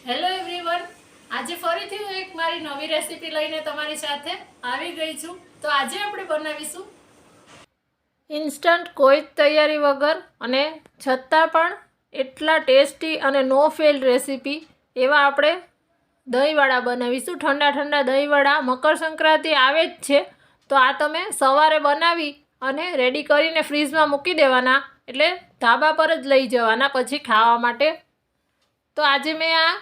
Hello everyone, આજે ફરીથી હું એક મારી નવી રેસીપી લઈને તમારી સાથે આવી ગઈ છું. તો આજે આપણે બનાવીશું ઇન્સ્ટન્ટ કોઈ જ તૈયારી વગર અને છતાં પણ એટલા ટેસ્ટી અને નો ફેલ રેસીપી એવા આપણે દહીંવડા બનાવીશું. ઠંડા ઠંડા દહીંવડા મકર સંક્રાંતિ આવે જ છે, તો આ તમે સવારે બનાવી અને રેડી કરીને ફ્રીઝમાં મૂકી દેવાના, એટલે ધાબા પર જ લઈ જવાના પછી ખાવા માટે. તો આજે મેં આ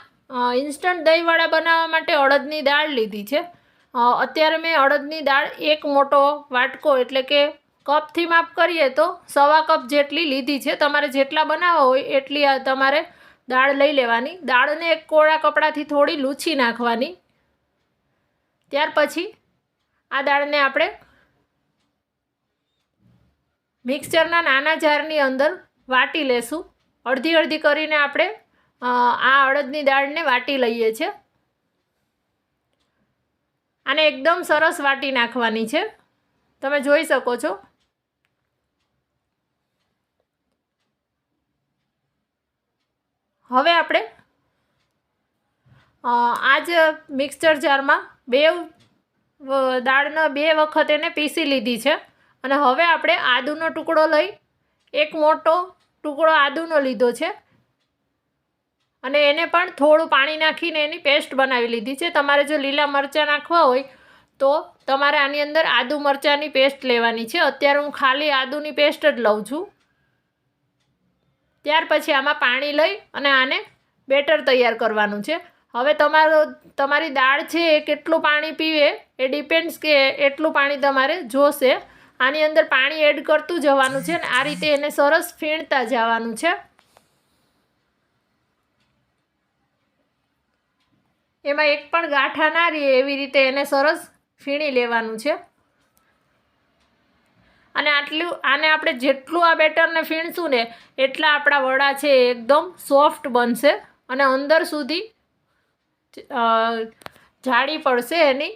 ઇન્સ્ટન્ટ દહીંવડા બનાવવા માટે અડદની દાળ લીધી છે. અત્યારે મેં અડદની દાળ એક મોટો વાટકો એટલે કે કપથી માપ કરીએ તો 1.25 કપ જેટલી લીધી છે. તમારે જેટલા બનાવવા હોય એટલી તમારે દાળ લઈ લેવાની. દાળને એક કોરા કપડાથી થોડી લૂછી નાખવાની. ત્યાર પછી આ દાળને આપણે મિક્સરના નાના જારની અંદર વાટી લેશું. અડધી અડધી કરીને આપણે આ અડદની દાળને વાટી લઈએ છીએ. આને એકદમ સરસ વાટી નાખવાની છે, તમે જોઈ શકો છો. હવે આપણે આ જ મિક્સર જારમાં દાળનો 2 વખત એને પીસી લીધી છે. અને હવે આપણે આદુનો ટુકડો લઈ એક મોટો ટુકડો આદુનો લીધો છે અને એને પણ થોડું પાણી નાખીને એની પેસ્ટ બનાવી લીધી છે. તમારે જો લીલા મરચાં નાખવા હોય તો તમારે આની અંદર આદુ મરચાંની પેસ્ટ લેવાની છે. અત્યારે હું ખાલી આદુની પેસ્ટ જ લઉં છું. ત્યાર પછી આમાં પાણી લઈ અને આને બેટર તૈયાર કરવાનું છે. હવે તમારી દાળ છે એ કેટલું પાણી પીવે એ ડિપેન્ડ્સ કે એટલું પાણી તમારે જોશે. આની અંદર પાણી એડ કરતું જવાનું છે અને આ રીતે એને સરસ ફીણતા જવાનું છે. એમાં એક પણ ગાંઠા ના રહે એવી રીતે એને સરસ ફીણી લેવાનું છે. અને આને આપણે જેટલું આ બેટરને ફીણશું ને એટલા આપણા વડા છે એકદમ સોફ્ટ બનશે અને અંદર સુધી જાડી પડશે. એની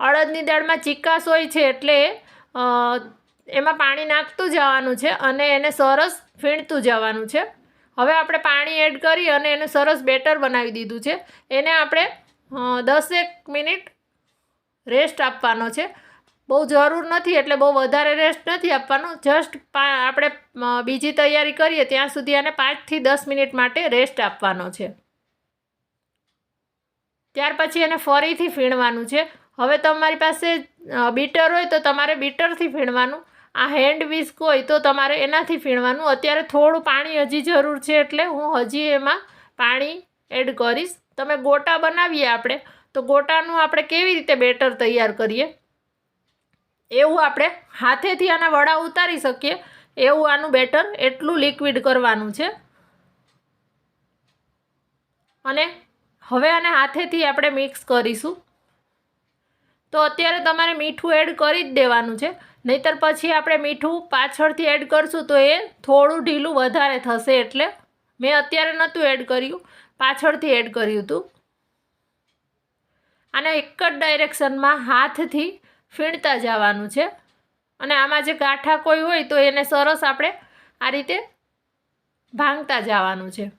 અડદની દાળમાં ચીકાશ હોય છે એટલે એમાં પાણી નાખતું જવાનું છે અને એને સરસ ફીણતું જવાનું છે. હવે આપણે પાણી એડ કરી અને એને સરસ બેટર બનાવી દીધું છે. એને આપણે 10 મિનિટ રેસ્ટ આપવાનો છે. બહુ જરૂર નથી એટલે બહુ વધારે રેસ્ટ નથી આપવાનો. જસ્ટ આપણે બીજી તૈયારી કરીએ ત્યાં સુધી આને 5 થી 10 મિનિટ માટે રેસ્ટ આપવાનો છે. ત્યાર પછી એને ફરીથી ફીણવાનું છે. હવે તમારી પાસે બીટર હોય તો તમારે બીટરથી ફીણવાનું. આ હેન્ડ વિસ્ક હોય તો તમારે એનાથી ફીણવાનું. અત્યારે થોડું પાણી હજી જરૂર છે એટલે હું હજી એમાં પાણી એડ કરીશ. તમે ગોટા બનાવીએ આપણે તો ગોટાનું આપણે કેવી રીતે બેટર તૈયાર કરીએ એવું આપણે હાથેથી આના વડા ઉતારી શકીએ એવું આનું બેટર એટલું લિક્વિડ કરવાનું છે. અને હવે આને હાથેથી આપણે મિક્સ કરીશું. તો અત્યારે તમારે મીઠું એડ કરી જ દેવાનું છે, નહીંતર પછી આપણે મીઠું પાછળથી એડ કરશું તો એ થોડું ઢીલું વધારે થશે. એટલે મેં અત્યારે નહોતું એડ કર્યું, પાછળથી એડ કર્યું હતું. આને એક જ ડાયરેક્શનમાં હાથથી ફીણતા જવાનું છે. અને આમાં જે ગાંઠા કોઈ હોય તો એને સરસ આપણે આ રીતે ભાંગતા જવાનું છે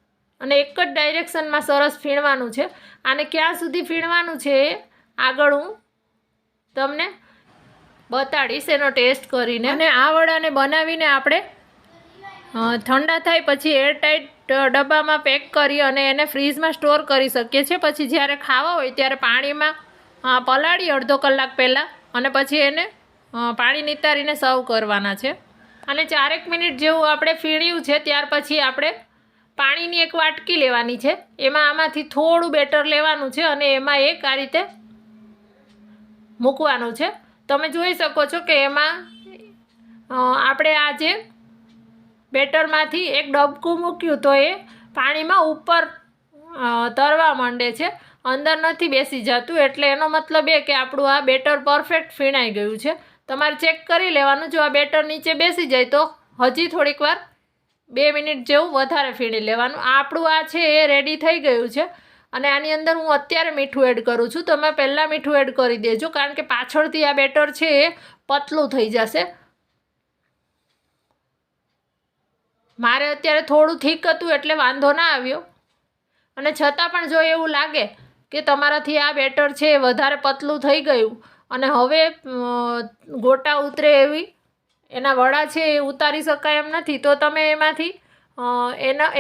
અને એક જ ડાયરેક્શનમાં સરસ ફીણવાનું છે. આને ક્યાં સુધી ફીણવાનું છે એ આગળ હું તમને બતાડીશ એનો ટેસ્ટ કરીને. અને આ વડાને બનાવીને આપણે ઠંડા થાય પછી એરટાઈટ ડબ્બામાં પેક કરી અને એને ફ્રીઝમાં સ્ટોર કરી શકીએ છીએ. પછી જ્યારે ખાવા હોય ત્યારે પાણીમાં પલાળી અડધો કલાક પહેલાં અને પછી એને પાણી નિતારીને સર્વ કરવાના છે. અને 4 મિનિટ જેવું આપણે ફીણ્યું છે ત્યાર પછી આપણે પાણીની એક વાટકી લેવાની છે. એમાં આમાંથી થોડું બેટર લેવાનું છે અને એમાં એક આ રીતે મૂકવાનું છે. તમે જોઈ શકો છો કે એમાં આપણે આ જે બેટરમાંથી એક ડબકું મૂક્યું તો એ પાણીમાં ઉપર તરવા માંડે છે, અંદર નથી બેસી જતું. એટલે એનો મતલબ એ કે આપણું આ બેટર પરફેક્ટ ફીણાઈ ગયું છે. તમારે ચેક કરી લેવાનું. જો આ બેટર નીચે બેસી જાય તો હજી થોડીક વાર 2 મિનિટ જેવું વધારે ફીણી લેવાનું. આપણું આ છે એ રેડી થઈ ગયું છે. અને આની અંદર હું અત્યારે મીઠું એડ કરું છું. તમે પહેલાં મીઠું એડ કરી દેજો, કારણ કે પાછળથી આ બેટર છે એ પતલું થઈ જશે. મારે અત્યારે થોડું થીક હતું એટલે વાંધો ના આવ્યો. અને છતાં પણ જો એવું લાગે કે તમારાથી આ બેટર છે એ વધારે પતલું થઈ ગયું અને હવે ગોટા ઉતરે એવી એના વડા છે એ ઉતારી શકાય એમ નથી, તો તમે એમાંથી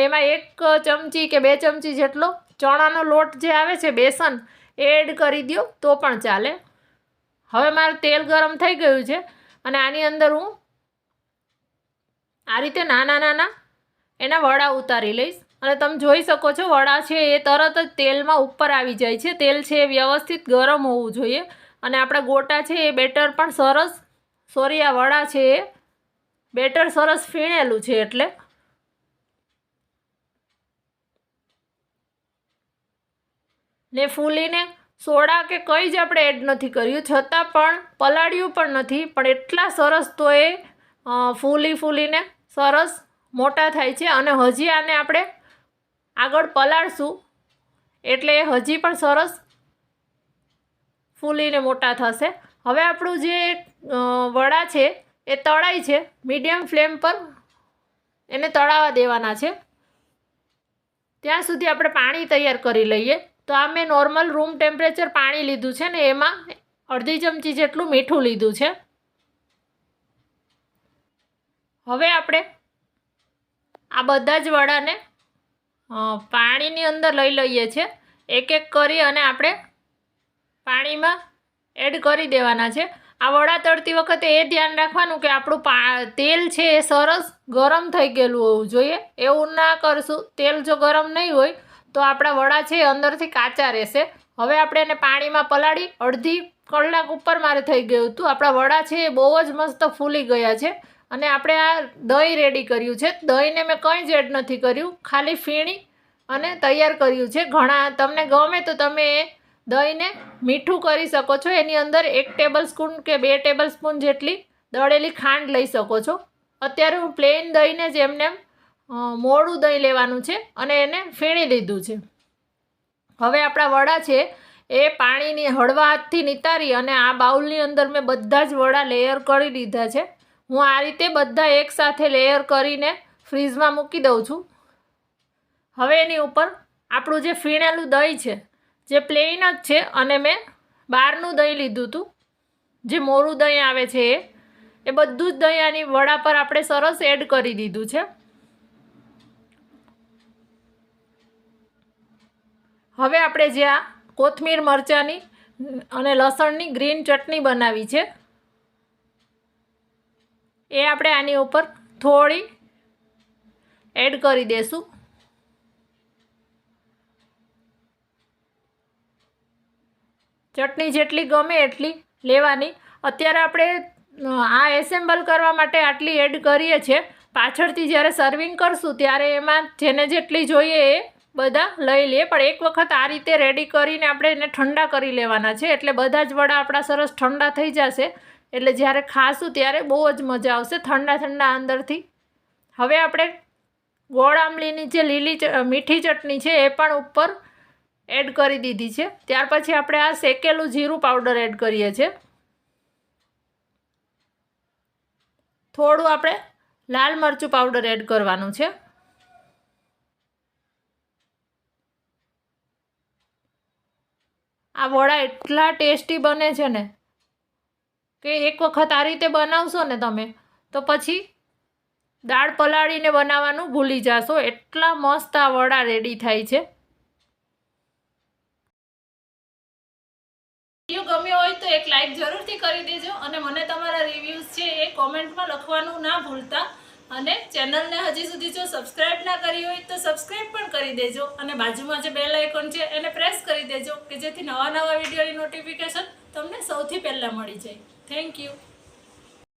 એમાં 1 ચમચી કે 2 ચમચી જેટલો ચણાનો લોટ જે આવે છે બેસન એડ કરી દો તો પણ ચાલે. હવે મારું તેલ ગરમ થઈ ગયું છે અને આની અંદર હું આ રીતે નાના નાના એના વડા ઉતારી લઈશ અને તમે જોઈ શકો છો વડા છે એ તરત જ તેલમાં ઉપર આવી જાય છે. તેલ છે એ વ્યવસ્થિત ગરમ હોવું જોઈએ અને આપણા ગોટા છે એ બેટર પણ સરસ આ વડા છે એ બેટર સરસ ફીણેલું છે એટલે ને ફૂલીને સોડા કે કંઈ જ આપણે એડ નથી કર્યું, છતાં પણ પલાળ્યું પણ નથી, પણ એટલા સરસ તો એ ફૂલીને સરસ મોટા થાય છે. અને હજી આને આપણે આગળ પલાળશું એટલે એ હજી પણ સરસ ફૂલીને મોટા થશે. હવે આપણું જે વડા છે એ તળાય છે, મીડિયમ ફ્લેમ પર એને તળાવા દેવાના છે. ત્યાં સુધી આપણે પાણી તૈયાર કરી લઈએ. તો આ મેં નોર્મલ રૂમ ટેમ્પરેચર પાણી લીધું છે ને એમાં અડધી ચમચી જેટલું મીઠું લીધું છે. હવે આપણે આ બધા જ વડાને પાણીની અંદર લઈ લઈએ છીએ. એક એક કરી અને આપણે પાણીમાં એડ કરી દેવાના છે. આ વડા તળતી વખતે એ ધ્યાન રાખવાનું કે આપણું તેલ છે એ સરસ ગરમ થઈ ગયેલું હોવું જોઈએ. એવું ના કરશું, તેલ જો ગરમ નહીં હોય તો આપણા વડા છે એ અંદરથી કાચા રહેશે. હવે આપણે એને પાણીમાં પલાળી અડધી કલાક ઉપર મારે થઈ ગયું હતું. આપણા વડા છે એ બહુ જ મસ્ત ફૂલી ગયા છે અને આપણે આ દહીં રેડી કર્યું છે. દહીંને મેં કંઈ જ એડ નથી કર્યું, ખાલી ફીણી અને તૈયાર કર્યું છે. તમને ગમે તો તમે એ દહીંને મીઠું કરી શકો છો. એની અંદર 1 ટેબલ સ્પૂન કે 2 ટેબલ સ્પૂન જેટલી દળેલી ખાંડ લઈ શકો છો. અત્યારે હું પ્લેન દહીંને જ એમને મોડું દહીં લેવાનું છે અને એને ફીણી લીધું છે. હવે આપણા વડા છે એ પાણીની હળવા હાથથી નિતારી અને આ બાઉલની અંદર મેં બધા જ વડા લેયર કરી લીધા છે. હું આ રીતે બધા એકસાથે લેયર કરીને ફ્રીઝમાં મૂકી દઉં છું. હવે એની ઉપર આપણું જે ફીણેલું દહીં છે જે પ્લેન જ છે અને મેં બહારનું દહીં લીધું હતું, જે મોરું દહીં આવે છે એ બધું જ દહીં આની વડા પર આપણે સરસ એડ કરી દીધું છે. હવે આપણે જે આ કોથમીર મરચાંની અને લસણની ગ્રીન ચટણી બનાવી છે એ આપણે આની ઉપર થોડી એડ કરી દઈશું. ચટણી જેટલી ગમે એટલી લેવાની. અત્યારે આપણે આ એસેમ્બલ કરવા માટે આટલી એડ કરીએ છીએ. પાછળથી જ્યારે સર્વિંગ કરશું ત્યારે એમાં જેને જેટલી જોઈએ એ બધા લઈ લઈએ. પણ એક વખત આ રીતે રેડી કરીને આપણે એને ઠંડા કરી લેવાના છે એટલે બધા જ વડા આપણા સરસ ઠંડા થઈ જશે. એટલે જ્યારે ખાશું ત્યારે બહુ જ મજા આવશે ઠંડા અંદરથી. હવે આપણે ગોળ આંબલીની જે મીઠી ચટણી છે એ પણ ઉપર એડ કરી દીધી છે. ત્યાર પછી આપણે આ શેકેલું જીરું પાવડર એડ કરીએ છીએ. થોડું આપણે લાલ મરચું પાવડર એડ કરવાનું છે. આ વડા એટલા ટેસ્ટી બને છે ને કે એક વખત આ રીતે બનાવશો ને તમે તો પછી દાળ પલાળીને બનાવવાનું ભૂલી જશો. એટલા મસ્ત આ વડા રેડી થાય છે. વિડીયો ગમ્યો હોય તો એક લાઈક જરૂરથી કરી દેજો અને મને તમારા રિવ્યૂઝ છે એ કોમેન્ટમાં લખવાનું ના ભૂલતા. અને ચેનલને હજી સુધી જો સબસ્ક્રાઈબ ના કરી હોય તો સબસ્ક્રાઈબ પણ કરી દેજો અને બાજુમાં જે બેલ આઇકોન છે એને પ્રેસ કરી દેજો કે જેથી નવા વિડીયોની નોટિફિકેશન તમને સૌથી પહેલાં મળી જાય. Thank you.